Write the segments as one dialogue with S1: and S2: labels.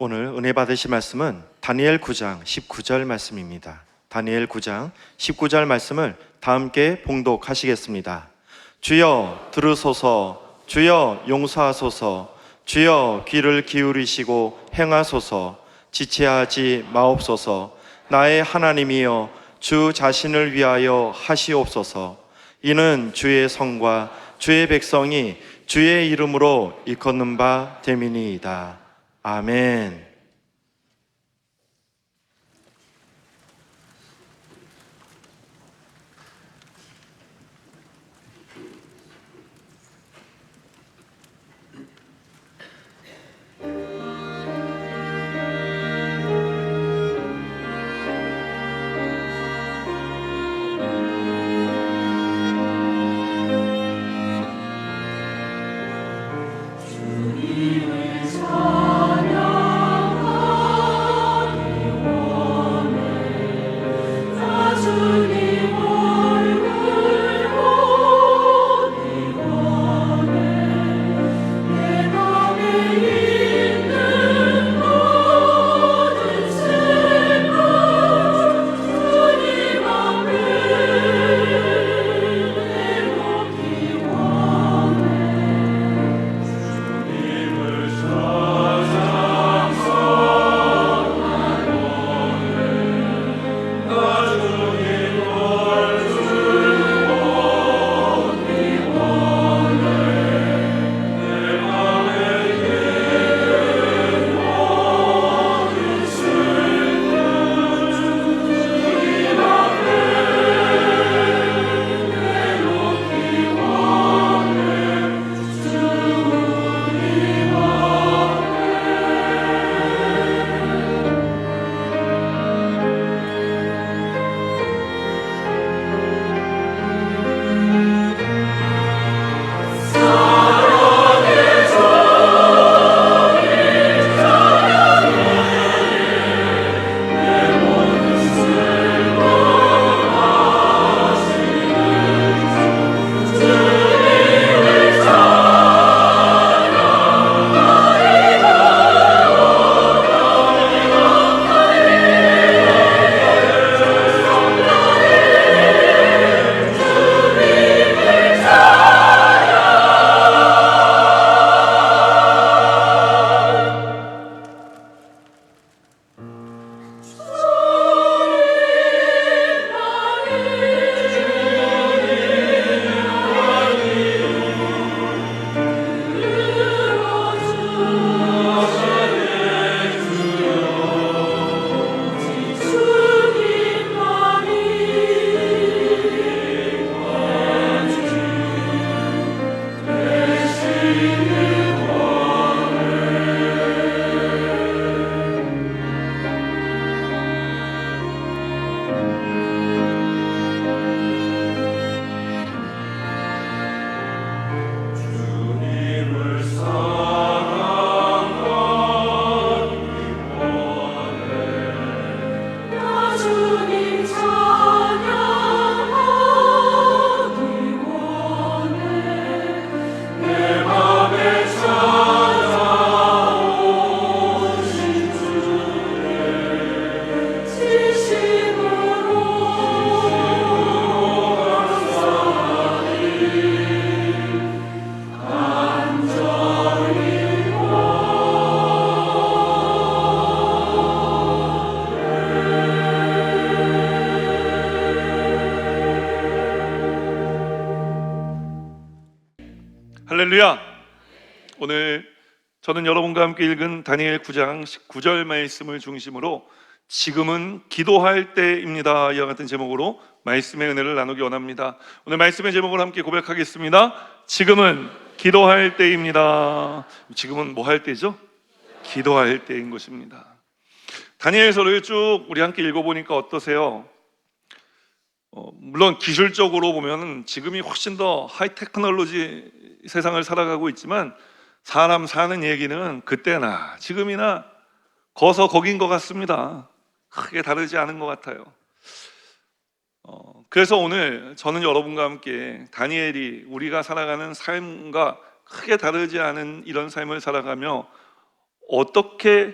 S1: 오늘 은혜 받으실 말씀은 다니엘 9장 19절 말씀입니다. 다니엘 9장 19절 말씀을 다 함께 봉독하시겠습니다. 주여 들으소서, 주여 용서하소서, 주여 귀를 기울이시고 행하소서, 지체하지 마옵소서. 나의 하나님이여 주 자신을 위하여 하시옵소서. 이는 주의 성과 주의 백성이 주의 이름으로 일컫는 바 됨이니이다. 아멘.
S2: 할렐루야! 오늘 저는 여러분과 함께 읽은 다니엘 9장 19절 말씀을 중심으로 지금은 기도할 때입니다 이와 같은 제목으로 말씀의 은혜를 나누기 원합니다. 오늘 말씀의 제목을 함께 고백하겠습니다. 지금은 기도할 때입니다. 지금은 뭐 할 때죠? 기도할 때인 것입니다. 다니엘서를 쭉 우리 함께 읽어보니까 어떠세요? 물론 기술적으로 보면 지금이 훨씬 더 하이 테크놀로지 세상을 살아가고 있지만 사람 사는 얘기는 그때나 지금이나 거서 거긴 것 같습니다. 크게 다르지 않은 것 같아요. 그래서 오늘 저는 여러분과 함께 다니엘이 우리가 살아가는 삶과 크게 다르지 않은 이런 삶을 살아가며 어떻게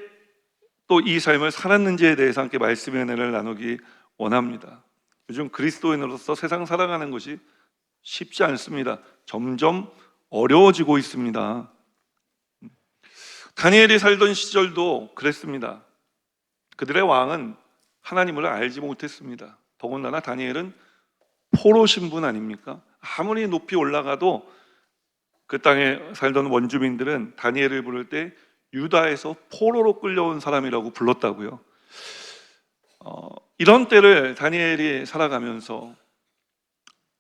S2: 또 이 삶을 살았는지에 대해서 함께 말씀의 은혜를 나누기 원합니다. 요즘 그리스도인으로서 세상 살아가는 것이 쉽지 않습니다. 점점 어려워지고 있습니다. 다니엘이 살던 시절도 그랬습니다. 그들의 왕은 하나님을 알지 못했습니다. 더군다나 다니엘은 포로 신분 아닙니까? 아무리 높이 올라가도 그 땅에 살던 원주민들은 다니엘을 부를 때 유다에서 포로로 끌려온 사람이라고 불렀다고요. 이런 때를 다니엘이 살아가면서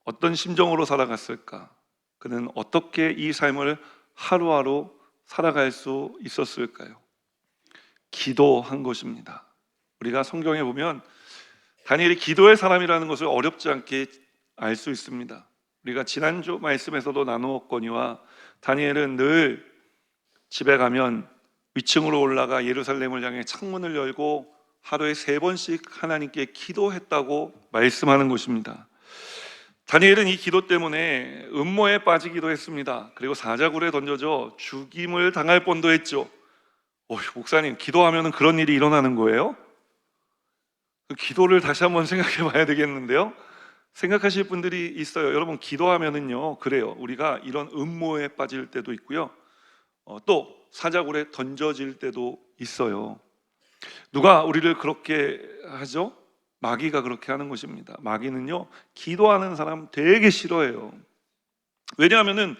S2: 어떤 심정으로 살아갔을까? 그는 어떻게 이 삶을 하루하루 살아갈 수 있었을까요? 기도한 것입니다. 우리가 성경에 보면 다니엘이 기도의 사람이라는 것을 어렵지 않게 알 수 있습니다. 우리가 지난주 말씀에서도 나누었거니와 다니엘은 늘 집에 가면 위층으로 올라가 예루살렘을 향해 창문을 열고 하루에 3번씩 하나님께 기도했다고 말씀하는 것입니다. 다니엘은 이 기도 때문에 음모에 빠지기도 했습니다. 그리고 사자굴에 던져져 죽임을 당할 뻔도 했죠. 목사님, 기도하면 그런 일이 일어나는 거예요? 그 기도를 다시 한번 생각해 봐야 되겠는데요. 생각하실 분들이 있어요. 여러분, 기도하면은요, 그래요. 우리가 이런 음모에 빠질 때도 있고요. 또 사자굴에 던져질 때도 있어요. 누가 우리를 그렇게 하죠? 마귀가 그렇게 하는 것입니다. 마귀는요, 기도하는 사람 되게 싫어해요. 왜냐하면은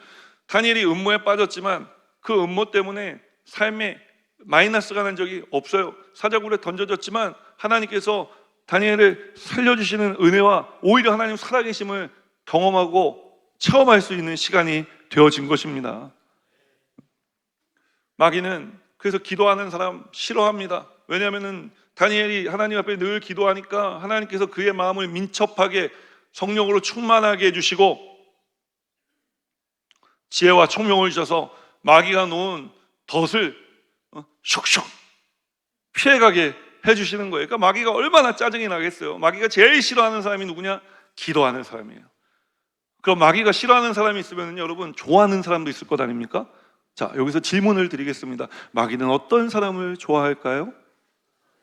S2: 다니엘이 음모에 빠졌지만 그 음모 때문에 삶에 마이너스가 난 적이 없어요. 사자굴에 던져졌지만 하나님께서 다니엘을 살려주시는 은혜와 오히려 하나님 살아계심을 경험하고 체험할 수 있는 시간이 되어진 것입니다. 마귀는 그래서 기도하는 사람 싫어합니다. 왜냐하면 다니엘이 하나님 앞에 늘 기도하니까 하나님께서 그의 마음을 민첩하게 성령으로 충만하게 해주시고 지혜와 총명을 주셔서 마귀가 놓은 덫을 슉슉 피해가게 해주시는 거예요. 그러니까 마귀가 얼마나 짜증이 나겠어요. 마귀가 제일 싫어하는 사람이 누구냐? 기도하는 사람이에요. 그럼 마귀가 싫어하는 사람이 있으면 여러분 좋아하는 사람도 있을 것 아닙니까? 자, 여기서 질문을 드리겠습니다. 마귀는 어떤 사람을 좋아할까요?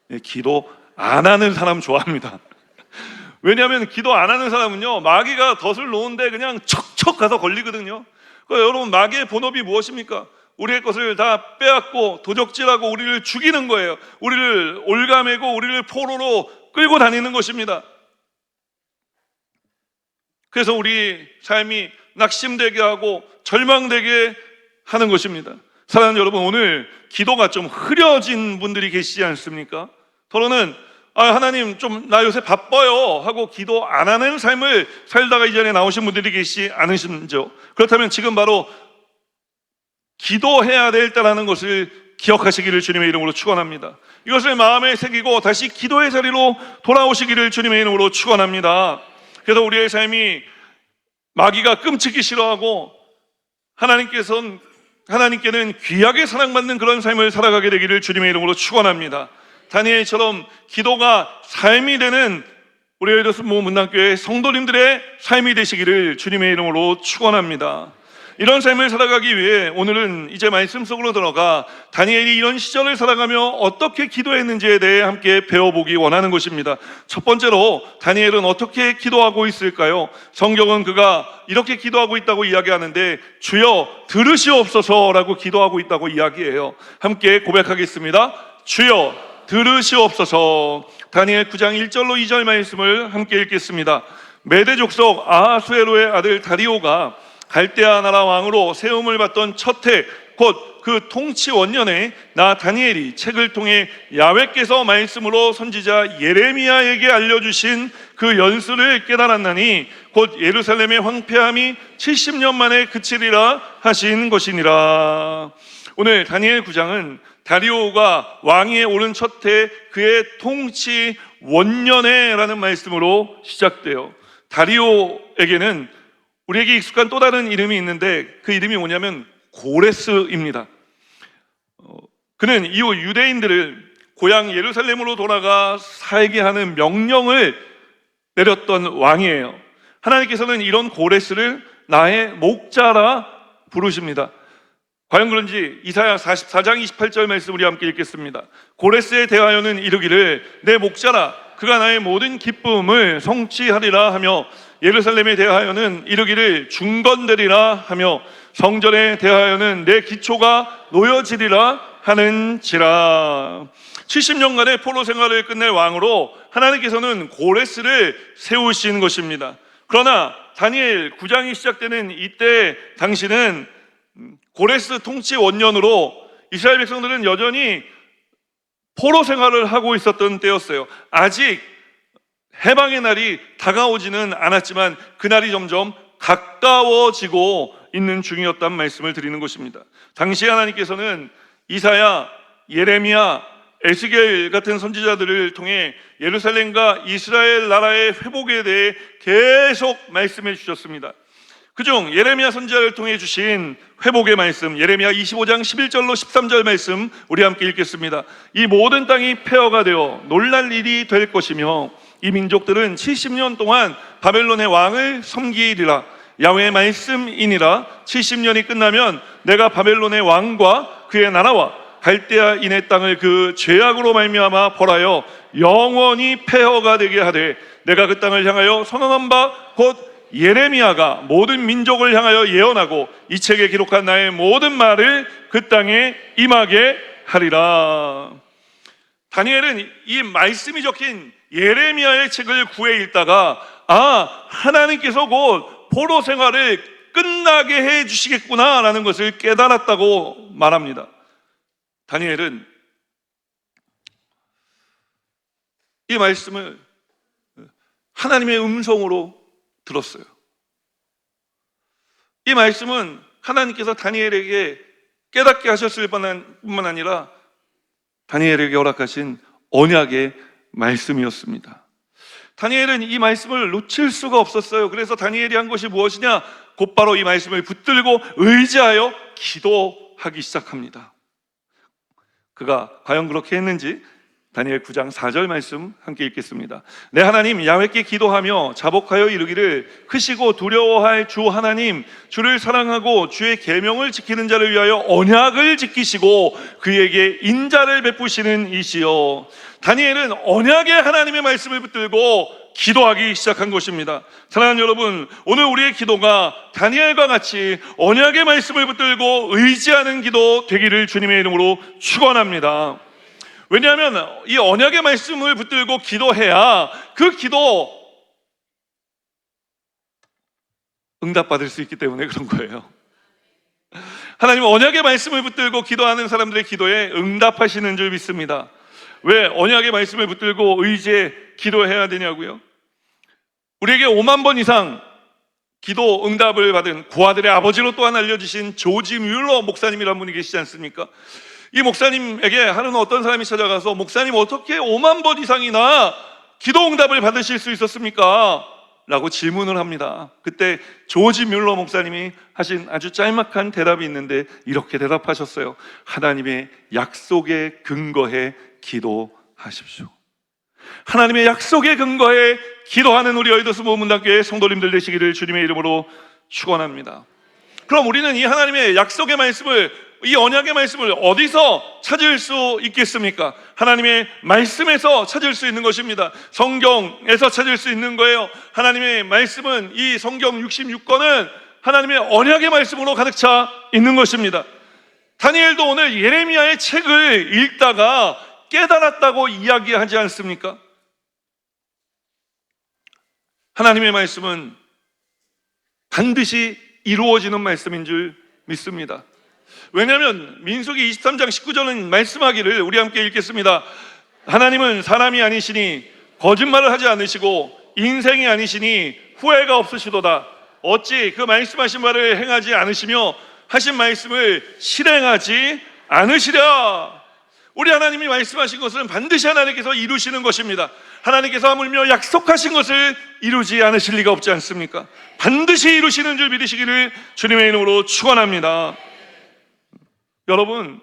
S2: 네, 기도 안 하는 사람 좋아합니다. 왜냐하면 기도 안 하는 사람은요, 마귀가 덫을 놓은데 그냥 척척 가서 걸리거든요. 그러니까 여러분, 마귀의 본업이 무엇입니까? 우리의 것을 다 빼앗고 도적질하고 우리를 죽이는 거예요. 우리를 올가매고 우리를 포로로 끌고 다니는 것입니다. 그래서 우리 삶이 낙심되게 하고 절망되게 하는 것입니다. 사랑하는 여러분, 오늘 기도가 좀 흐려진 분들이 계시지 않습니까? 더러는 하나님 좀 나 요새 바빠요 하고 기도 안 하는 삶을 살다가 이전에 나오신 분들이 계시지 않으신죠? 그렇다면 지금 바로 기도해야 될다라는 것을 기억하시기를 주님의 이름으로 축원합니다. 이것을 마음에 새기고 다시 기도의 자리로 돌아오시기를 주님의 이름으로 축원합니다. 그래서 우리의 삶이 마귀가 끔찍이 싫어하고 하나님께는 귀하게 사랑받는 그런 삶을 살아가게 되기를 주님의 이름으로 축원합니다. 다니엘처럼 기도가 삶이 되는 우리 에르스모 문단교회 성도님들의 삶이 되시기를 주님의 이름으로 축원합니다. 이런 삶을 살아가기 위해 오늘은 이제 말씀 속으로 들어가 다니엘이 이런 시절을 살아가며 어떻게 기도했는지에 대해 함께 배워보기 원하는 것입니다. 첫 번째로 다니엘은 어떻게 기도하고 있을까요? 성경은 그가 이렇게 기도하고 있다고 이야기하는데 주여 들으시옵소서라고 기도하고 있다고 이야기해요. 함께 고백하겠습니다. 주여 들으시옵소서. 다니엘 9장 1절로 2절 말씀을 함께 읽겠습니다. 메대 족속 아하수에로의 아들 다리오가 갈대아 나라 왕으로 세움을 받던 첫 해 곧 그 통치 원년에 나 다니엘이 책을 통해 야훼께서 말씀으로 선지자 예레미야에게 알려주신 그 연수를 깨달았나니 곧 예루살렘의 황폐함이 70년 만에 그치리라 하신 것이니라. 오늘 다니엘 9장은 다리오가 왕위에 오른 첫 해 그의 통치 원년에라는 말씀으로 시작돼요. 다리오에게는 우리에게 익숙한 또 다른 이름이 있는데 그 이름이 뭐냐면 고레스입니다. 그는 이후 유대인들을 고향 예루살렘으로 돌아가 살게 하는 명령을 내렸던 왕이에요. 하나님께서는 이런 고레스를 나의 목자라 부르십니다. 과연 그런지 이사야 44장 28절 말씀 우리 함께 읽겠습니다. 고레스에 대하여는 이르기를 내 목자라 그가 나의 모든 기쁨을 성취하리라 하며, 예루살렘에 대하여는 이르기를 중건되리라 하며, 성전에 대하여는 내 기초가 놓여지리라 하는지라. 70년간의 포로 생활을 끝낼 왕으로 하나님께서는 고레스를 세우신 것입니다. 그러나 다니엘 9장이 시작되는 이때 당시는 고레스 통치 원년으로 이스라엘 백성들은 여전히 포로 생활을 하고 있었던 때였어요. 아직 해방의 날이 다가오지는 않았지만 그날이 점점 가까워지고 있는 중이었단 말씀을 드리는 것입니다. 당시 하나님께서는 이사야, 예레미야, 에스겔 같은 선지자들을 통해 예루살렘과 이스라엘 나라의 회복에 대해 계속 말씀해 주셨습니다. 그중 예레미야 선지자를 통해 주신 회복의 말씀, 예레미야 25장 11절로 13절 말씀 우리 함께 읽겠습니다. 이 모든 땅이 폐허가 되어 놀랄 일이 될 것이며 이 민족들은 70년 동안 바벨론의 왕을 섬기리라. 야훼의 말씀이니라. 70년이 끝나면 내가 바벨론의 왕과 그의 나라와 갈대아인의 땅을 그 죄악으로 말미암아 벌하여 영원히 폐허가 되게 하되, 내가 그 땅을 향하여 선언한 바 곧 예레미야가 모든 민족을 향하여 예언하고 이 책에 기록한 나의 모든 말을 그 땅에 임하게 하리라. 다니엘은 이 말씀이 적힌 예레미야의 책을 구해 읽다가 하나님께서 곧 포로 생활을 끝나게 해 주시겠구나라는 것을 깨달았다고 말합니다. 다니엘은 이 말씀을 하나님의 음성으로 들었어요. 이 말씀은 하나님께서 다니엘에게 깨닫게 하셨을 뿐만 아니라 다니엘에게 허락하신 언약의 말씀이었습니다. 다니엘은 이 말씀을 놓칠 수가 없었어요. 그래서 다니엘이 한 것이 무엇이냐? 곧바로 이 말씀을 붙들고 의지하여 기도하기 시작합니다. 그가 과연 그렇게 했는지 다니엘 9장 4절 말씀 함께 읽겠습니다. 내 하나님 야훼께 기도하며 자복하여 이르기를 크시고 두려워할 주 하나님, 주를 사랑하고 주의 계명을 지키는 자를 위하여 언약을 지키시고 그에게 인자를 베푸시는 이시여. 다니엘은 언약의 하나님의 말씀을 붙들고 기도하기 시작한 것입니다. 사랑하는 여러분, 오늘 우리의 기도가 다니엘과 같이 언약의 말씀을 붙들고 의지하는 기도 되기를 주님의 이름으로 축원합니다. 왜냐하면 이 언약의 말씀을 붙들고 기도해야 그 기도 응답받을 수 있기 때문에 그런 거예요. 하나님은 언약의 말씀을 붙들고 기도하는 사람들의 기도에 응답하시는 줄 믿습니다. 왜 언약의 말씀을 붙들고 의지해 기도해야 되냐고요? 우리에게 5만 번 이상 기도 응답을 받은 고아들의 아버지로 또한 알려주신 조지 뮬러 목사님이라는 분이 계시지 않습니까? 이 목사님에게 하루는 어떤 사람이 찾아가서 목사님 어떻게 5만 번 이상이나 기도 응답을 받으실 수 있었습니까? 라고 질문을 합니다. 그때 조지 뮬러 목사님이 하신 아주 짤막한 대답이 있는데 이렇게 대답하셨어요. 하나님의 약속에 근거해 기도하십시오. 하나님의 약속에 근거해 기도하는 우리 여의도스 모문단교회 성도님들 되시기를 주님의 이름으로 축원합니다. 그럼 우리는 이 하나님의 약속의 말씀을, 이 언약의 말씀을 어디서 찾을 수 있겠습니까? 하나님의 말씀에서 찾을 수 있는 것입니다. 성경에서 찾을 수 있는 거예요. 하나님의 말씀은, 이 성경 66권은 하나님의 언약의 말씀으로 가득 차 있는 것입니다. 다니엘도 오늘 예레미야의 책을 읽다가 깨달았다고 이야기하지 않습니까? 하나님의 말씀은 반드시 이루어지는 말씀인 줄 믿습니다. 왜냐하면 민수기 23장 19절은 말씀하기를, 우리 함께 읽겠습니다. 하나님은 사람이 아니시니 거짓말을 하지 않으시고 인생이 아니시니 후회가 없으시도다. 어찌 그 말씀하신 바를 행하지 않으시며 하신 말씀을 실행하지 않으시랴. 우리 하나님이 말씀하신 것은 반드시 하나님께서 이루시는 것입니다. 하나님께서 하물며 약속하신 것을 이루지 않으실 리가 없지 않습니까? 반드시 이루시는 줄 믿으시기를 주님의 이름으로 축원합니다. 여러분,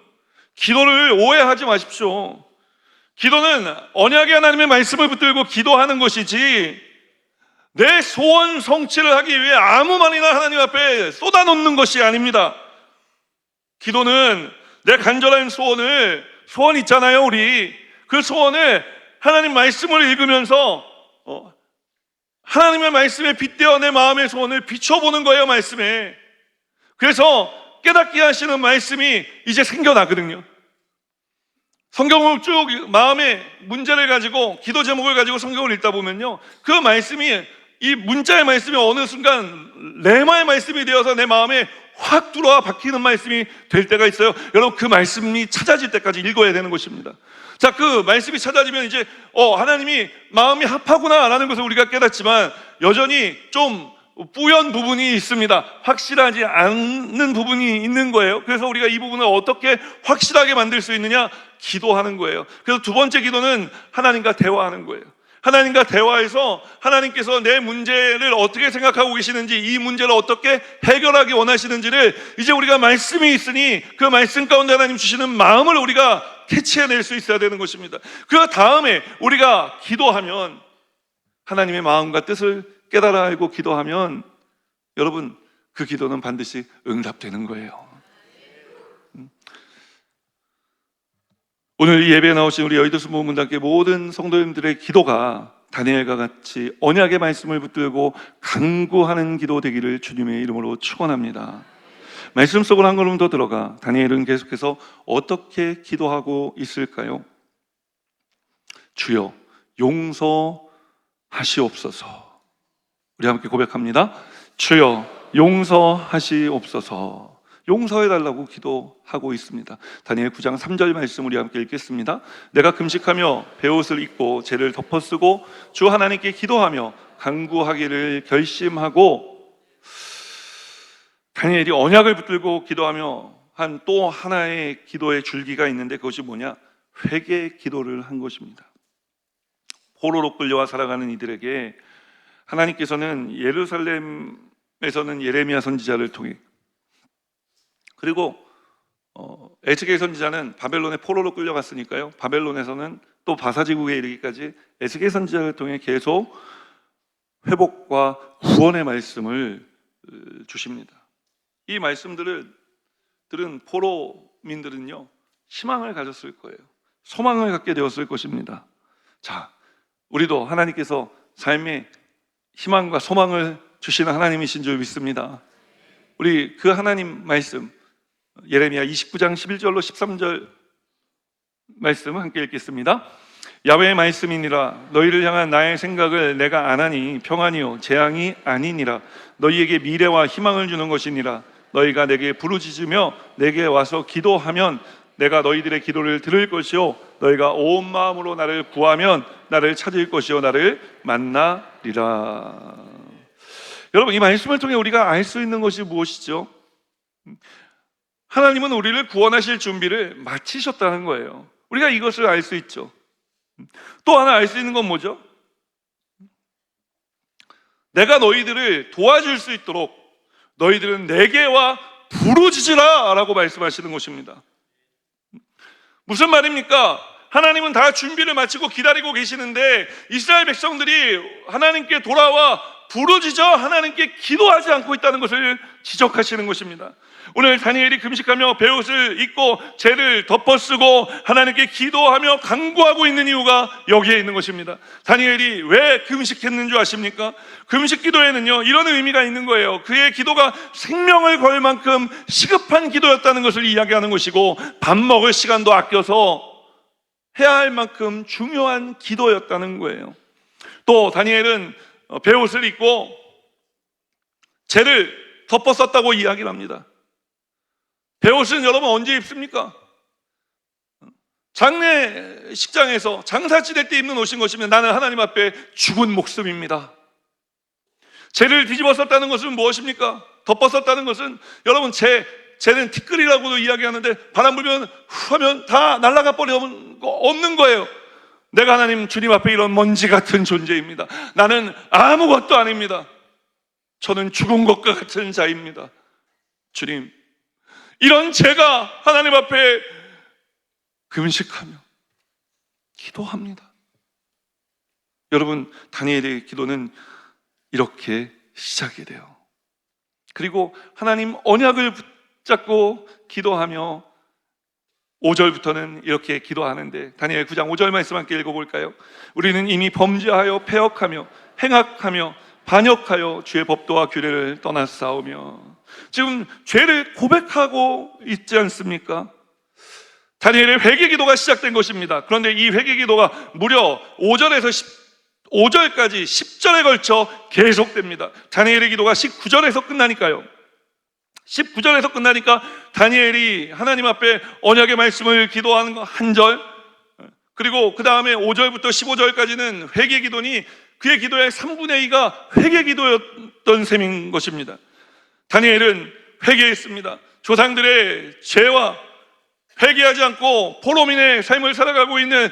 S2: 기도를 오해하지 마십시오. 기도는 언약의 하나님의 말씀을 붙들고 기도하는 것이지 내 소원 성취를 하기 위해 아무 말이나 하나님 앞에 쏟아놓는 것이 아닙니다. 기도는 내 간절한 소원 있잖아요, 우리. 그 소원을 하나님 말씀을 읽으면서 하나님의 말씀에 빗대어 내 마음의 소원을 비춰보는 거예요, 말씀에. 그래서 깨닫게 하시는 말씀이 이제 생겨나거든요. 성경을 쭉 마음의 문제를 가지고 기도 제목을 가지고 성경을 읽다 보면요, 그 말씀이, 이 문자의 말씀이 어느 순간 레마의 말씀이 되어서 내 마음에 확 들어와 박히는 말씀이 될 때가 있어요. 여러분, 그 말씀이 찾아질 때까지 읽어야 되는 것입니다. 자, 그 말씀이 찾아지면 이제 하나님이 마음이 합하구나 라는 것을 우리가 깨닫지만 여전히 좀 뿌연 부분이 있습니다. 확실하지 않는 부분이 있는 거예요. 그래서 우리가 이 부분을 어떻게 확실하게 만들 수 있느냐? 기도하는 거예요. 그래서 두 번째 기도는 하나님과 대화하는 거예요. 하나님과 대화해서 하나님께서 내 문제를 어떻게 생각하고 계시는지, 이 문제를 어떻게 해결하기 원하시는지를 이제 우리가 말씀이 있으니 그 말씀 가운데 하나님 주시는 마음을 우리가 캐치해낼 수 있어야 되는 것입니다. 그 다음에 우리가 기도하면, 하나님의 마음과 뜻을 깨달아 알고 기도하면, 여러분, 그 기도는 반드시 응답되는 거예요. 오늘 이 예배에 나오신 우리 여의도 순복음문단께 모든 성도님들의 기도가 다니엘과 같이 언약의 말씀을 붙들고 간구하는 기도 되기를 주님의 이름으로 축원합니다. 말씀 속으로 한 걸음 더 들어가 다니엘은 계속해서 어떻게 기도하고 있을까요? 주여 용서하시옵소서. 우리 함께 고백합니다. 주여 용서하시옵소서. 용서해달라고 기도하고 있습니다. 다니엘 9장 3절 말씀 우리 함께 읽겠습니다. 내가 금식하며 베옷을 입고 죄를 덮어쓰고 주 하나님께 기도하며 간구하기를 결심하고, 다니엘이 언약을 붙들고 기도하며 한 또 하나의 기도의 줄기가 있는데 그것이 뭐냐? 회개 기도를 한 것입니다. 포로로 끌려와 살아가는 이들에게 하나님께서는 예루살렘에서는 예레미야 선지자를 통해, 그리고 에스겔 선지자는 바벨론에 포로로 끌려갔으니까요, 바벨론에서는 또 바사지국에 이르기까지 에스겔 선지자를 통해 계속 회복과 구원의 말씀을 주십니다. 이 말씀들을 들은 포로민들은요, 희망을 가졌을 거예요. 소망을 갖게 되었을 것입니다. 자, 우리도 하나님께서 삶에 희망과 소망을 주시는 하나님이신 줄 믿습니다. 우리 그 하나님 말씀, 예레미야 29장 11절로 13절 말씀 함께 읽겠습니다. 야훼의 말씀이니라. 너희를 향한 나의 생각을 내가 아나니 평안이요 재앙이 아니니라. 너희에게 미래와 희망을 주는 것이니라. 너희가 내게 부르짖으며 내게 와서 기도하면 내가 너희들의 기도를 들을 것이요 너희가 온 마음으로 나를 구하면 나를 찾을 것이요 나를 만나리라. 여러분, 이 말씀을 통해 우리가 알 수 있는 것이 무엇이죠? 하나님은 우리를 구원하실 준비를 마치셨다는 거예요. 우리가 이것을 알 수 있죠. 또 하나 알 수 있는 건 뭐죠? 내가 너희들을 도와줄 수 있도록 너희들은 내게 와 부르짖으라 라고 말씀하시는 것입니다. 무슨 말입니까? 하나님은 다 준비를 마치고 기다리고 계시는데 이스라엘 백성들이 하나님께 돌아와 부르짖어 하나님께 기도하지 않고 있다는 것을 지적하시는 것입니다. 오늘 다니엘이 금식하며 베옷을 입고 죄를 덮어쓰고 하나님께 기도하며 간구하고 있는 이유가 여기에 있는 것입니다. 다니엘이 왜 금식했는 줄 아십니까? 금식 기도에는요, 이런 의미가 있는 거예요. 그의 기도가 생명을 걸 만큼 시급한 기도였다는 것을 이야기하는 것이고, 밥 먹을 시간도 아껴서 해야 할 만큼 중요한 기도였다는 거예요. 또 다니엘은 베옷을 입고 죄를 덮어썼다고 이야기를 합니다. 베옷은 여러분 언제 입습니까? 장례식장에서 장사 지낼 때 입는 옷인 것이면 나는 하나님 앞에 죽은 목숨입니다. 죄를 뒤집어 썼다는 것은 무엇입니까? 덮어 썼다는 것은, 여러분, 죄는 티끌이라고도 이야기하는데 바람 불면 후 하면 다 날아가 버리면 없는 거예요. 내가 하나님 주님 앞에 이런 먼지 같은 존재입니다. 나는 아무것도 아닙니다. 저는 죽은 것과 같은 자입니다. 주님, 이런 제가 하나님 앞에 금식하며 기도합니다. 여러분, 다니엘의 기도는 이렇게 시작이 돼요. 그리고 하나님 언약을 붙잡고 기도하며 5절부터는 이렇게 기도하는데, 다니엘 9장 5절 말씀 함께 읽어볼까요? 우리는 이미 범죄하여 패역하며 행악하며 반역하여 주의 법도와 규례를 떠났사오며. 지금 죄를 고백하고 있지 않습니까? 다니엘의 회개 기도가 시작된 것입니다. 그런데 이 회개 기도가 무려 5절에서 5절까지 10절에 걸쳐 계속됩니다. 다니엘의 기도가 19절에서 끝나니까요. 19절에서 끝나니까 다니엘이 하나님 앞에 언약의 말씀을 기도하는 거 한 절, 그리고 그 다음에 5절부터 15절까지는 회개 기도니 그의 기도의 3분의 2가 회개 기도였던 셈인 것입니다. 다니엘은 회개했습니다. 조상들의 죄와 회개하지 않고 포로민의 삶을 살아가고 있는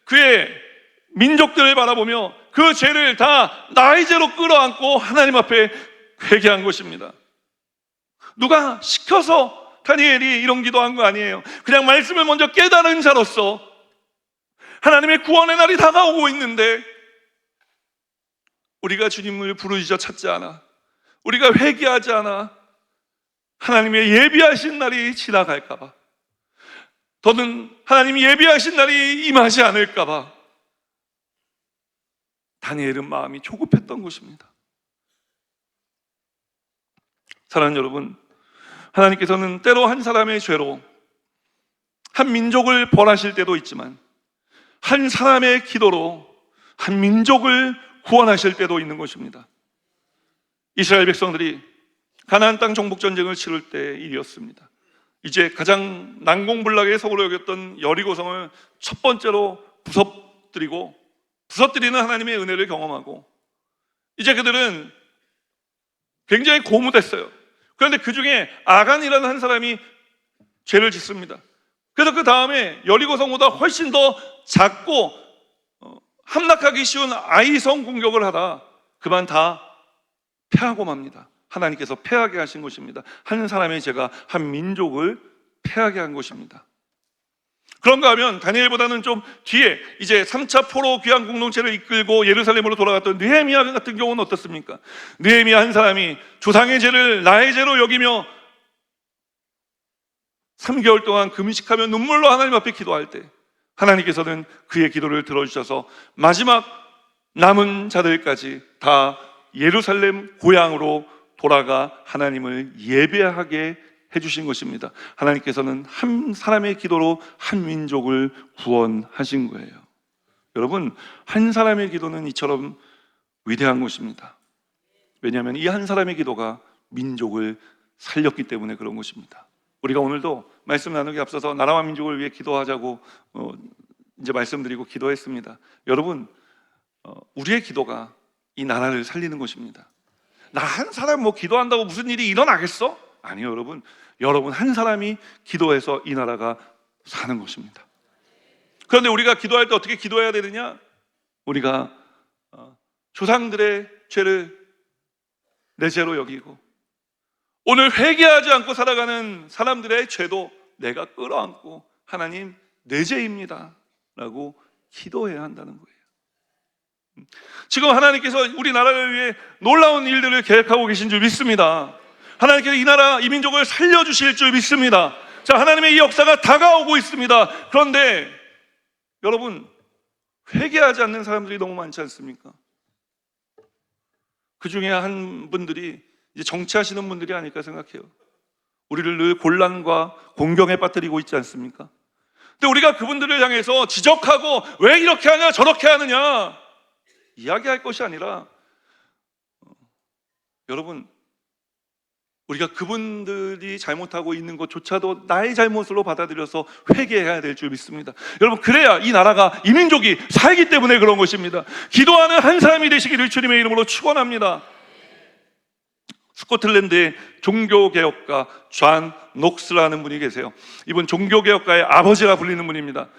S2: 그의 민족들을 바라보며 그 죄를 다 나의 죄로 끌어안고 하나님 앞에 회개한 것입니다. 누가 시켜서 다니엘이 이런 기도한 거 아니에요. 그냥 말씀을 먼저 깨달은 자로서 하나님의 구원의 날이 다가오고 있는데 우리가 주님을 부르짖어 찾지 않아, 우리가 회개하지 않아 하나님의 예비하신 날이 지나갈까 봐, 더는 하나님이 예비하신 날이 임하지 않을까 봐 다니엘은 마음이 조급했던 것입니다. 사랑하는 여러분, 하나님께서는 때로 한 사람의 죄로 한 민족을 벌하실 때도 있지만 한 사람의 기도로 한 민족을 구원하실 때도 있는 것입니다. 이스라엘 백성들이 가나안 땅 정복 전쟁을 치를 때의 일이었습니다. 이제 가장 난공불락의 성으로 여겼던 여리고성을 첫 번째로 부서뜨리는 하나님의 은혜를 경험하고, 이제 그들은 굉장히 고무됐어요. 그런데 그 중에 아간이라는 한 사람이 죄를 짓습니다. 그래서 그 다음에 여리고성보다 훨씬 더 작고 함락하기 쉬운 아이성 공격을 하다 그만 다 패하고 맙니다. 하나님께서 패하게 하신 것입니다. 한 사람의 죄가 한 민족을 패하게 한 것입니다. 그런가 하면 다니엘보다는 좀 뒤에 이제 3차 포로 귀환 공동체를 이끌고 예루살렘으로 돌아갔던 느헤미야 같은 경우는 어떻습니까? 느헤미야 한 사람이 조상의 죄를 나의 죄로 여기며 3개월 동안 금식하며 눈물로 하나님 앞에 기도할 때 하나님께서는 그의 기도를 들어주셔서 마지막 남은 자들까지 다 예루살렘 고향으로 돌아가 하나님을 예배하게 해주신 것입니다. 하나님께서는 한 사람의 기도로 한 민족을 구원하신 거예요. 여러분, 한 사람의 기도는 이처럼 위대한 것입니다. 왜냐하면 이 한 사람의 기도가 민족을 살렸기 때문에 그런 것입니다. 우리가 오늘도 말씀 나누기 앞서서 나라와 민족을 위해 기도하자고 이제 말씀드리고 기도했습니다. 여러분, 우리의 기도가 이 나라를 살리는 것입니다. 나 한 사람 뭐 기도한다고 무슨 일이 일어나겠어? 아니요, 여러분 한 사람이 기도해서 이 나라가 사는 것입니다. 그런데 우리가 기도할 때 어떻게 기도해야 되느냐? 우리가 조상들의 죄를 내 죄로 여기고 오늘 회개하지 않고 살아가는 사람들의 죄도 내가 끌어안고 하나님 내 죄입니다 라고 기도해야 한다는 거예요. 지금 하나님께서 우리나라를 위해 놀라운 일들을 계획하고 계신 줄 믿습니다. 하나님께서 이 나라, 이 민족을 살려주실 줄 믿습니다. 자, 하나님의 이 역사가 다가오고 있습니다. 그런데 여러분, 회개하지 않는 사람들이 너무 많지 않습니까? 그 중에 한 분들이 이제 정치하시는 분들이 아닐까 생각해요. 우리를 늘 곤란과 공경에 빠뜨리고 있지 않습니까? 근데 우리가 그분들을 향해서 지적하고 왜 이렇게 하냐 저렇게 하느냐 이야기할 것이 아니라 여러분, 우리가 그분들이 잘못하고 있는 것조차도 나의 잘못으로 받아들여서 회개해야 될 줄 믿습니다. 여러분, 그래야 이 나라가, 이 민족이 살기 때문에 그런 것입니다. 기도하는 한 사람이 되시기를 주님의 이름으로 축원합니다. 스코틀랜드의 종교개혁가 존 녹스라는 분이 계세요. 이분 종교개혁가의 아버지라 불리는 분입니다.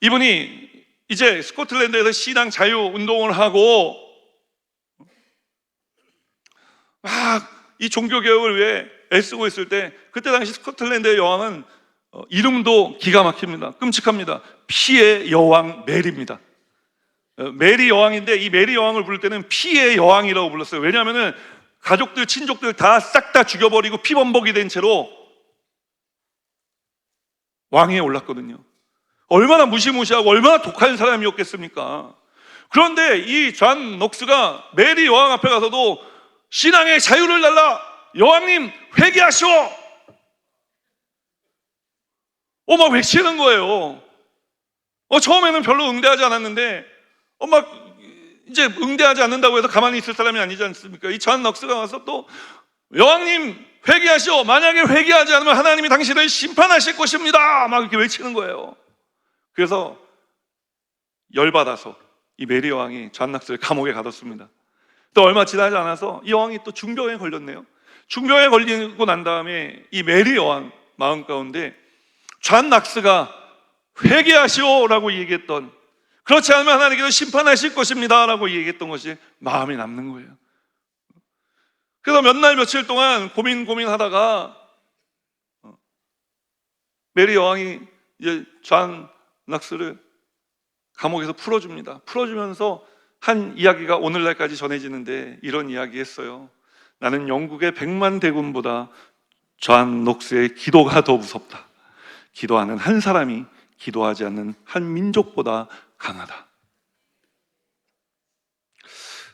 S2: 이분이 이제 스코틀랜드에서 신앙 자유 운동을 하고 막 이 종교개혁을 위해 애쓰고 있을 때, 그때 당시 스코틀랜드의 여왕은 이름도 기가 막힙니다. 끔찍합니다. 피의 여왕 메리입니다. 메리 여왕인데 이 메리 여왕을 부를 때는 피의 여왕이라고 불렀어요. 왜냐하면 가족들, 친족들 다 싹 다 죽여버리고 피범벅이 된 채로 왕위에 올랐거든요. 얼마나 무시무시하고 얼마나 독한 사람이었겠습니까? 그런데 이 존 녹스가 메리 여왕 앞에 가서도 신앙의 자유를 달라, 여왕님 회개하시오, 막 외치는 거예요. 처음에는 별로 응대하지 않았는데 막 이제 응대하지 않는다고 해서 가만히 있을 사람이 아니지 않습니까? 이 존 녹스가 와서 또 여왕님 회개하시오, 만약에 회개하지 않으면 하나님이 당신을 심판하실 것입니다, 막 이렇게 외치는 거예요. 그래서 열받아서 이 메리 여왕이 존 녹스를 감옥에 가뒀습니다. 또 얼마 지나지 않아서 이 여왕이 또 중병에 걸렸네요. 중병에 걸리고 난 다음에 이 메리 여왕 마음 가운데 존 녹스가 회개하시오라고 얘기했던, 그렇지 않으면 하나님께서 심판하실 것입니다 라고 얘기했던 것이 마음에 남는 거예요. 그래서 몇 날 며칠 동안 고민하다가 메리 여왕이 이제 존 녹스를 감옥에서 풀어줍니다. 풀어주면서 한 이야기가 오늘날까지 전해지는데 이런 이야기 했어요. 나는 영국의 100만 대군보다 존 녹스의 기도가 더 무섭다. 기도하는 한 사람이 기도하지 않는 한 민족보다 강하다.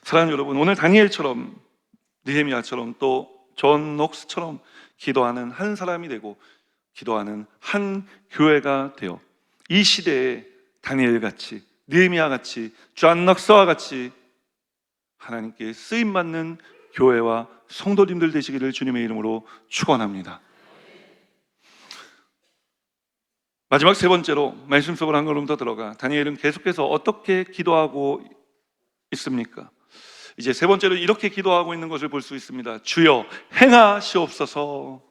S2: 사랑하는 여러분, 오늘 다니엘처럼, 느헤미야처럼, 또 존 녹스처럼 기도하는 한 사람이 되고 기도하는 한 교회가 되어 이 시대에 다니엘같이, 느헤미야같이, 존 녹스와 같이 하나님께 쓰임받는 교회와 성도님들 되시기를 주님의 이름으로 축원합니다. 마지막 세 번째로 말씀 속으로 한 걸음 더 들어가 다니엘은 계속해서 어떻게 기도하고 있습니까? 이제 세 번째로 이렇게 기도하고 있는 것을 볼 수 있습니다. 주여 행하시옵소서.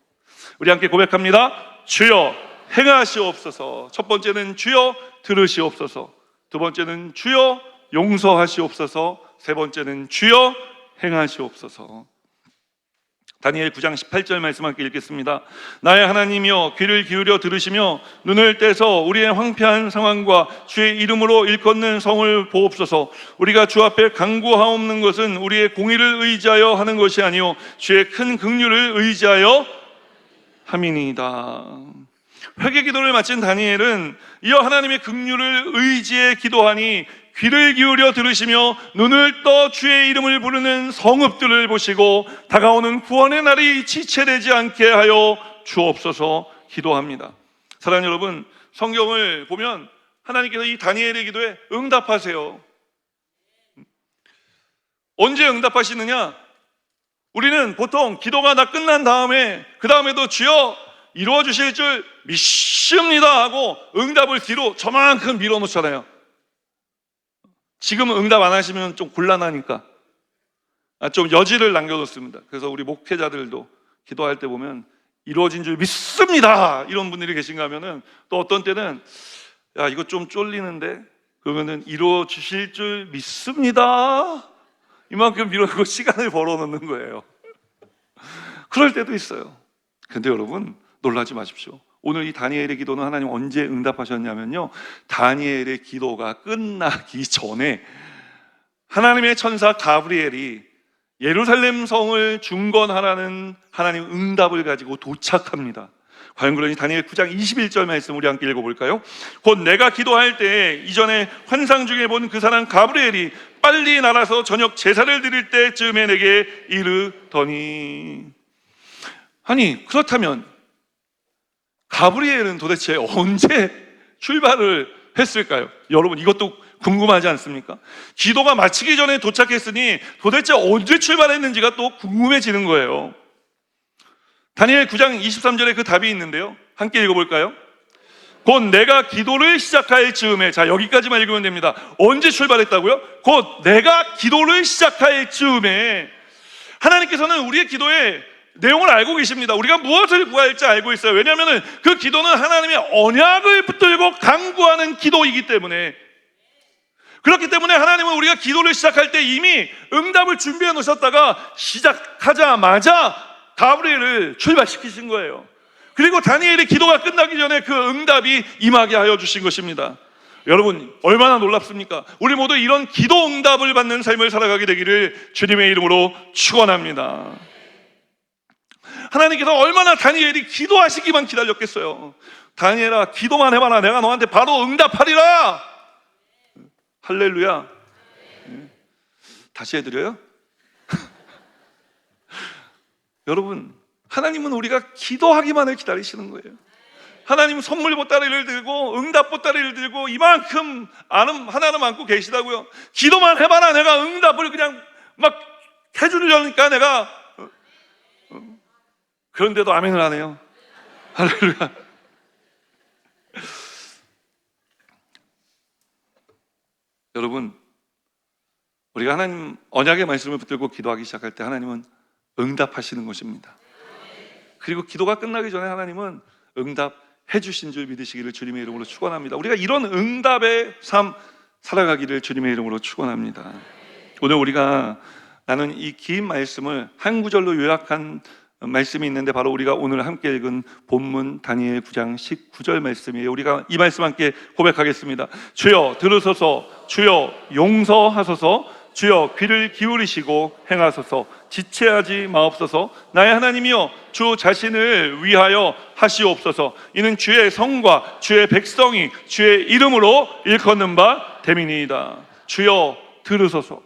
S2: 우리 함께 고백합니다. 주여 행하시옵소서. 첫 번째는 주여 들으시옵소서, 두 번째는 주여 용서하시옵소서, 세 번째는 주여 행하시옵소서. 다니엘 9장 18절 말씀 함께 읽겠습니다. 나의 하나님이여, 귀를 기울여 들으시며 눈을 떼서 우리의 황폐한 상황과 주의 이름으로 일컫는 성을 보옵소서. 우리가 주 앞에 간구하옵는 것은 우리의 공의를 의지하여 하는 것이 아니요 주의 큰 긍휼을 의지하여 함이니이다. 회개 기도를 마친 다니엘은 이어 하나님의 긍휼을 의지해 기도하니 귀를 기울여 들으시며 눈을 떠 주의 이름을 부르는 성읍들을 보시고 다가오는 구원의 날이 지체되지 않게 하여 주옵소서 기도합니다. 사랑하는 여러분, 성경을 보면 하나님께서 이 다니엘의 기도에 응답하세요. 언제 응답하시느냐? 우리는 보통 기도가 다 끝난 다음에 그 다음에도 주여 이루어 주실 줄 믿습니다 하고 응답을 뒤로 저만큼 밀어놓잖아요. 지금은 응답 안 하시면 좀 곤란하니까 좀 여지를 남겨놓습니다. 그래서 우리 목회자들도 기도할 때 보면 이루어진 줄 믿습니다 이런 분들이 계신가 하면은, 또 어떤 때는 야 이거 좀 쫄리는데 그러면은 이루어 주실 줄 믿습니다 이만큼 밀어놓고 시간을 벌어놓는 거예요. 그럴 때도 있어요. 근데 여러분 놀라지 마십시오. 오늘 이 다니엘의 기도는 하나님 언제 응답하셨냐면요, 다니엘의 기도가 끝나기 전에 하나님의 천사 가브리엘이 예루살렘 성을 중건하라는 하나님 응답을 가지고 도착합니다. 과연 그러니 다니엘 9장 21절 말씀 우리 함께 읽어볼까요? 곧 내가 기도할 때 이전에 환상 중에 본 그 사람 가브리엘이 빨리 날아서 저녁 제사를 드릴 때쯤에 내게 이르더니. 아니 그렇다면 가브리엘은 도대체 언제 출발을 했을까요? 여러분 이것도 궁금하지 않습니까? 기도가 마치기 전에 도착했으니 도대체 언제 출발했는지가 또 궁금해지는 거예요. 다니엘 9장 23절에 그 답이 있는데요, 함께 읽어볼까요? 곧 내가 기도를 시작할 즈음에, 자 여기까지만 읽으면 됩니다. 언제 출발했다고요? 곧 내가 기도를 시작할 즈음에. 하나님께서는 우리의 기도에 내용을 알고 계십니다. 우리가 무엇을 구할지 알고 있어요. 왜냐하면 그 기도는 하나님의 언약을 붙들고 간구하는 기도이기 때문에. 그렇기 때문에 하나님은 우리가 기도를 시작할 때 이미 응답을 준비해 놓으셨다가 시작하자마자 가브리엘을 출발시키신 거예요. 그리고 다니엘의 기도가 끝나기 전에 그 응답이 임하게 하여 주신 것입니다. 여러분 얼마나 놀랍습니까? 우리 모두 이런 기도 응답을 받는 삶을 살아가게 되기를 주님의 이름으로 축원합니다. 하나님께서 얼마나 다니엘이 기도하시기만 기다렸겠어요. 다니엘아, 기도만 해봐라. 내가 너한테 바로 응답하리라. 할렐루야. 다시 해드려요? 여러분, 하나님은 우리가 기도하기만을 기다리시는 거예요. 하나님은 선물 보따리를 들고 응답 보따리를 들고 이만큼 하나님 안고 계시다고요. 기도만 해봐라. 내가 응답을 그냥 막 해주려니까 내가 그런데도 아멘을 안 해요. 할렐루야. 여러분, 우리가 하나님 언약의 말씀을 붙들고 기도하기 시작할 때 하나님은 응답하시는 것입니다. 그리고 기도가 끝나기 전에 하나님은 응답해 주신 줄 믿으시기를 주님의 이름으로 축원합니다. 우리가 이런 응답의 삶 살아가기를 주님의 이름으로 축원합니다. 오늘 우리가 나는 이 긴 말씀을 한 구절로 요약한 말씀이 있는데 바로 우리가 오늘 함께 읽은 본문 다니엘 9장 19절 말씀이에요. 우리가 이 말씀 함께 고백하겠습니다. 주여 들으소서, 주여 용서하소서, 주여 귀를 기울이시고 행하소서, 지체하지 마옵소서. 나의 하나님이여, 주 자신을 위하여 하시옵소서. 이는 주의 성과 주의 백성이 주의 이름으로 일컫는 바 됨이니이다. 주여 들으소서,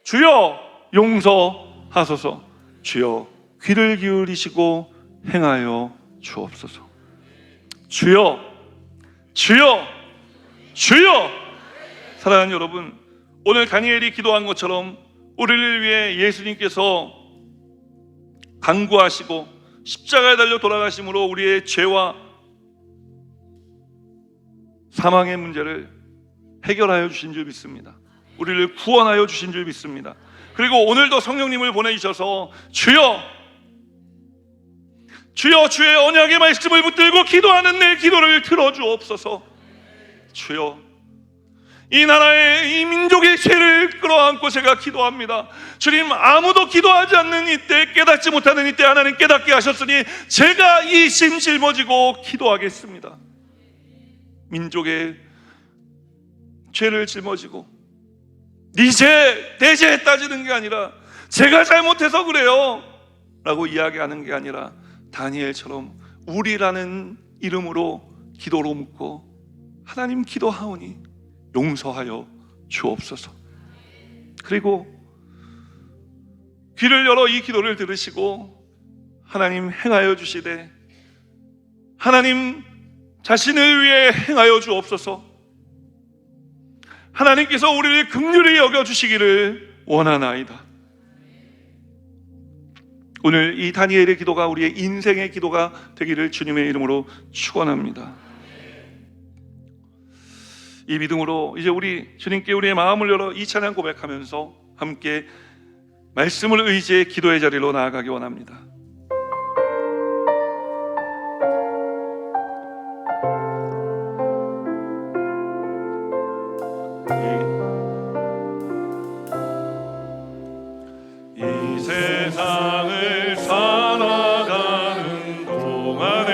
S2: 주여 용서하소서, 주여 귀를 기울이시고 행하여 주옵소서. 주여, 주여, 주여. 사랑하는 여러분, 오늘 다니엘이 기도한 것처럼 우리를 위해 예수님께서 간구하시고 십자가에 달려 돌아가심으로 우리의 죄와 사망의 문제를 해결하여 주신 줄 믿습니다. 우리를 구원하여 주신 줄 믿습니다. 그리고 오늘도 성령님을 보내주셔서 주여, 주여, 주의 언약의 말씀을 붙들고 기도하는 내 기도를 들어주옵소서. 주여, 이 나라의 이 민족의 죄를 끌어안고 제가 기도합니다. 주님, 아무도 기도하지 않는 이때, 깨닫지 못하는 이때 하나님 깨닫게 하셨으니 제가 이 심 짊어지고 기도하겠습니다. 민족의 죄를 짊어지고 네 죄, 내 죄 따지는 게 아니라 제가 잘못해서 그래요 라고 이야기하는 게 아니라 다니엘처럼 우리라는 이름으로 기도로 묻고 하나님 기도하오니 용서하여 주옵소서. 그리고 귀를 열어 이 기도를 들으시고 하나님 행하여 주시되 하나님 자신을 위해 행하여 주옵소서. 하나님께서 우리를 긍휼히 여겨주시기를 원하나이다. 오늘 이 다니엘의 기도가 우리의 인생의 기도가 되기를 주님의 이름으로 축원합니다. 이 믿음으로 이제 우리 주님께 우리의 마음을 열어 이 찬양 고백하면서 함께 말씀을 의지해 기도의 자리로 나아가기 원합니다. 이 세상을 살아가는 동안에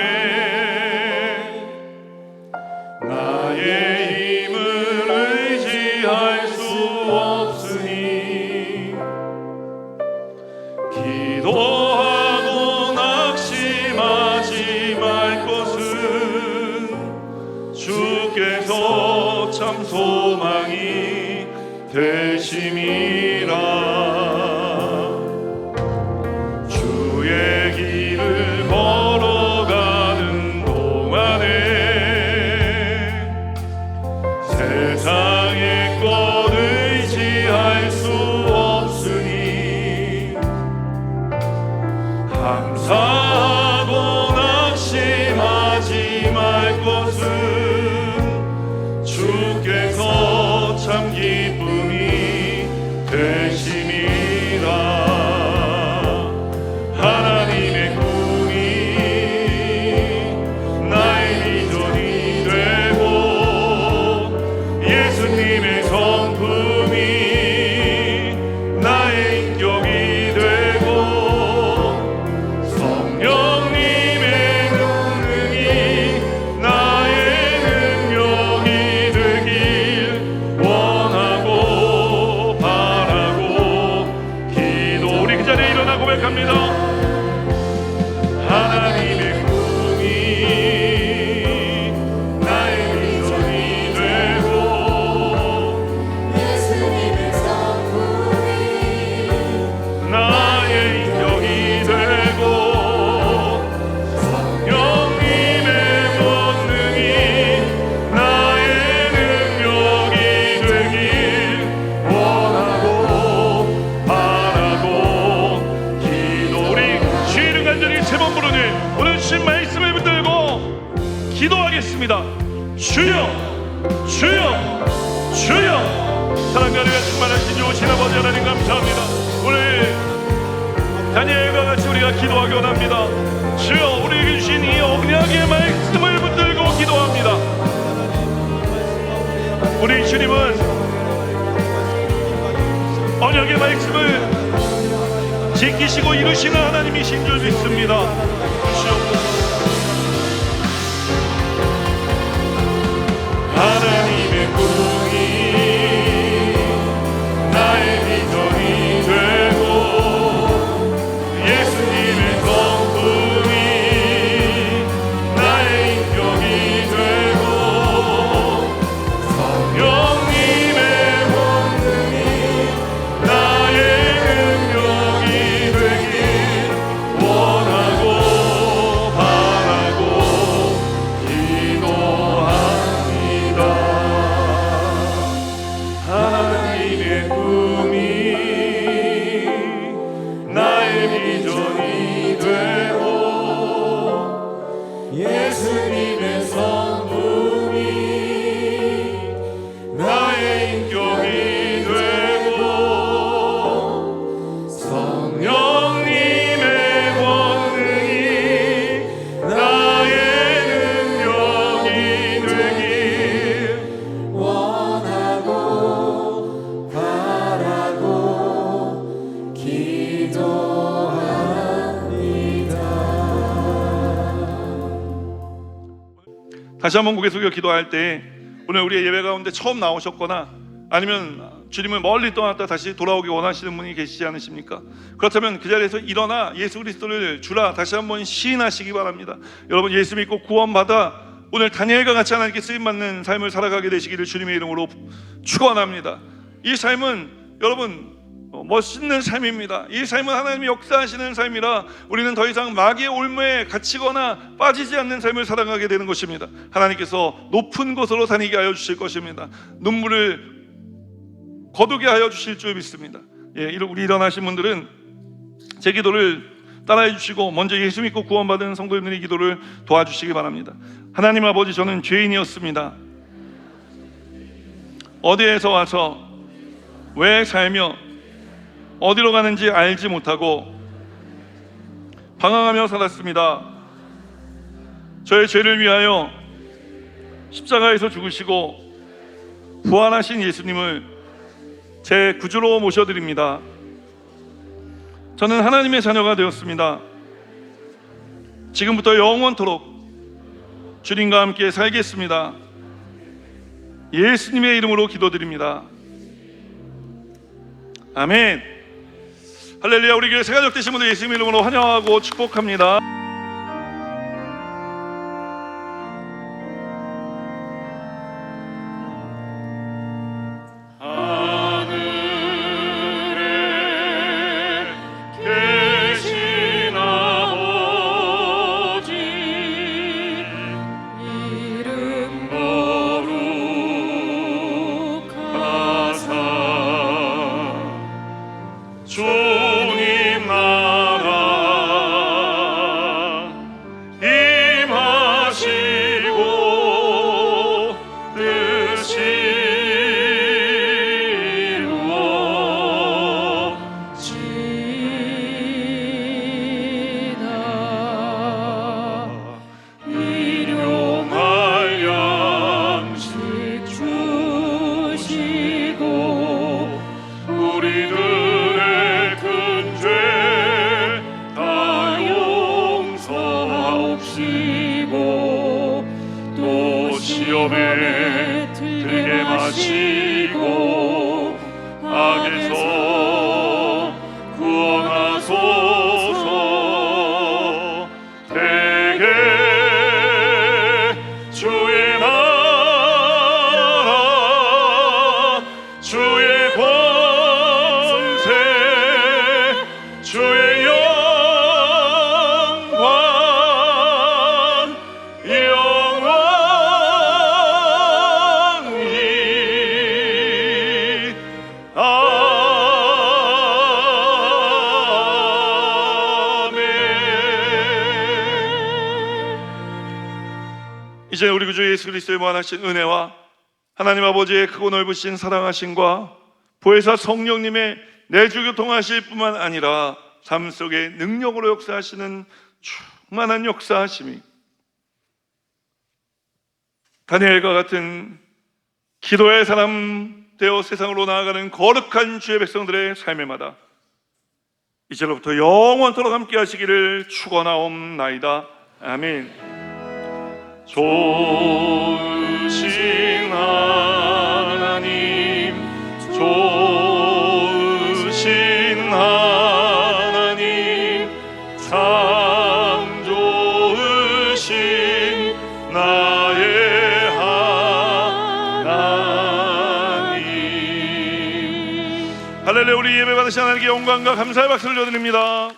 S2: 나의 힘을 의지할 수 없으니 기도하고 낙심하지 말 것은 주께서 참 소망이 되심이라. 주의 길을 걸어가는 동안에 세상의 것 의지할 수 없으니 감사하고 낙심하지 말 것은 주께서 참 기쁨이 되시니 주여, 주여, 주여. 사랑과 은혜가 충만하신 좋으신 아버지 하나님 감사합니다. 오늘 다니엘과 같이 우리가 기도하기 원합니다. 주여, 우리에게 주신 이 언약의 말씀을 붙들고 기도합니다. 우리 주님은 언약의 말씀을 지키시고 이루시는 하나님이신 줄 믿습니다. 주여, 하나님의 꿈이 나의 비전이 되고 예수님의 성품이 나의 인격이 되고 성령님의 권능이 나의 능력이 되길 원하고 바라고 기도합니다. 하나님의 꿈이 나의 비전이 되고 예수님의 성품이 나의 인격이 되고 성령님의 권능이 나의 능력이 되길
S3: 원하고 바라고 기도합니다.
S2: 다시 한번 고개 숙여 기도할 때 오늘 우리의 예배 가운데 처음 나오셨거나 아니면 주님을 멀리 떠났다 다시 돌아오기 원하시는 분이 계시지 않으십니까? 그렇다면 그 자리에서 일어나 예수 그리스도를 주라 다시 한번 시인하시기 바랍니다. 여러분, 예수 믿고 구원받아 오늘 다니엘과 같이 하나님께 쓰임받는 삶을 살아가게 되시기를 주님의 이름으로 축원합니다. 이 삶은 여러분 멋있는 삶입니다. 이 삶은 하나님이 역사하시는 삶이라 우리는 더 이상 마귀의 올무에 갇히거나 빠지지 않는 삶을 살아가게 되는 것입니다. 하나님께서 높은 곳으로 다니게 하여 주실 것입니다. 눈물을 거두게 하여 주실 줄 믿습니다. 우리 일어나신 분들은 제 기도를 따라해 주시고 먼저 예수 믿고 구원받은 성도님들의 기도를 도와주시기 바랍니다. 하나님 아버지, 저는 죄인이었습니다. 어디에서 와서 왜 살며 어디로 가는지 알지 못하고 방황하며 살았습니다. 저의 죄를 위하여 십자가에서 죽으시고 부활하신 예수님을 제 구주로 모셔드립니다. 저는 하나님의 자녀가 되었습니다. 지금부터 영원토록 주님과 함께 살겠습니다. 예수님의 이름으로 기도드립니다. 아멘. 할렐루야. 우리 교회 새가족 되신 분들 예수님의 이름으로 환영하고 축복합니다. 주님 나라 임하시고 뜻이 이루어지나 일용할 양식 주시고 우리들 시험에 들게 마시고 악에서 구원하소서. 대개 주의 나라 주의 권세 주의 영광 영원히 아멘. 이제 우리 구주 예수 그리스도의 무한하신 은혜와 하나님 아버지의 크고 넓으신 사랑하심과 보혜사 성령님의 내주교통하실 뿐만 아니라 삶 속에 능력으로 역사하시는 충만한 역사하심이 다니엘과 같은 기도의 사람 되어 세상으로 나아가는 거룩한 주의 백성들의 삶에마다 이제로부터 영원토록 함께 하시기를 축원하옵나이다. 아멘. 좋으신 하나님, 좋으신 하나님, 참 좋으신 나의 하나님. 할렐루야. 우리 예배 받으신 하나님께 영광과 감사의 박수를 드립니다.